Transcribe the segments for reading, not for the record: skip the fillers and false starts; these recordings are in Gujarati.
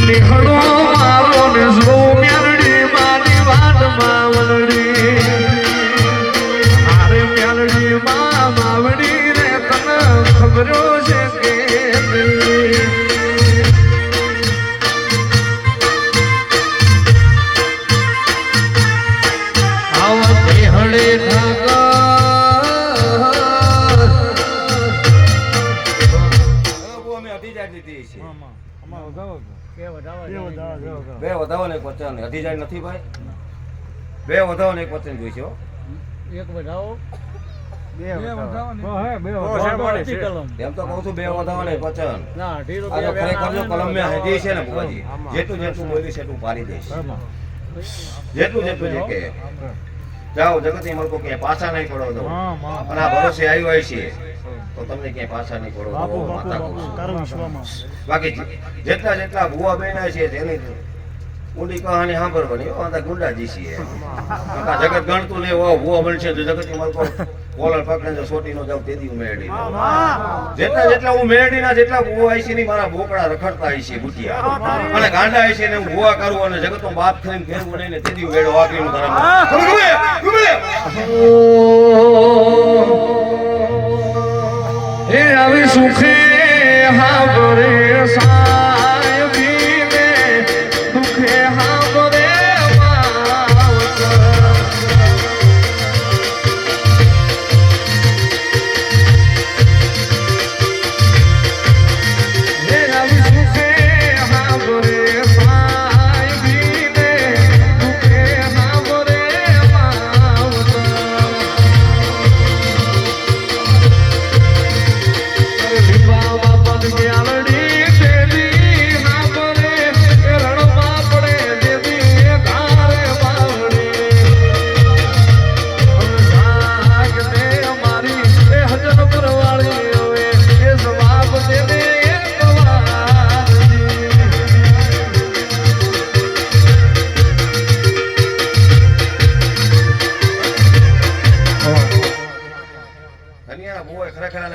નિહળો મારો ને જો મેલડી મારી વાત માવડી આરે મેલડી માવડી રે તને ખબરો છે કે આવા નિહળે બે વધાવો ને એક વચન અઢી જાય નથી ભાઈ બે વધાવો ને એક વચન જોઈશે એક વધાવો એમ તો કહું છું બે વધાવો ને એક વચન ના ઢીલો આ તો ખરેખર જો કલમ મેં હજી છે ને બુવાજી જેટલું જેટલું બોલી છે એટલું પાડી દઈશ જેટલું જેટલું જે કે જાઓ જગતની મળકો કે પાછા નહીં પડો દો અને આ ભરોસે આવ્યો હોય છે તો તમને ક્યાંય પાછા નહીં પડો બાકી જેટલા જેટલા ભૂવા બહેના છે તેની ઊંડી કહાની સાંભળવાની આ ગુંડાજી છીએ જગત ગણતું નહીં ભૂવા બનશે તો જગતની મળકો કોલર પકડીને સોટી નો જાવ તેથી હું મેળવી જેટલા હું મેળવી ના જેટલા ભૂવા આવી છે ને મારા બોકડા રખડતા આવી છે બુટિયા અને ગાંડા આવી છે ને હું ભૂવા કરું અને જગતનો બાપ થઈને ફેરવું નહીં ને તેથી વેડો વાપરીનું ધર્મ એ આવી સુખે હાબરે સાયબી ને દુખે હાબરે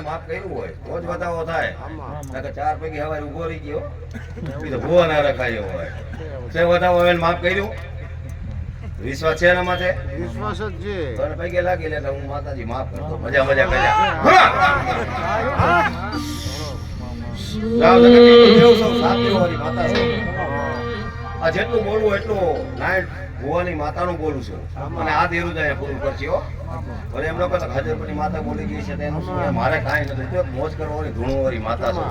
માફ કર્યું હોય તો જ બતાવો થાય ચાર પૈકી હવારે ઉભો રહી ગયો ભૂવા ના રખાયો હોય તે બતાવો હવે માફ કર્યું વિશ્વાસ છે એના માથે વિશ્વાસ જ છે તને પૈકી લાગી એટલે હું માતાજી માફ કરતો મજા મજા કર્યા આ જેટલું બોલવું એટલું નાઈટ ભુવાની માતાનું બોલું છું અને આ દેરું જાય પૂરું કરશે અને એમ લોકો હાજરપુરની માતા બોલી ગઈ છે તેનું શું મારે કાંઈ નથી મોજ કરવાની ધૂણો વાળી માતા છે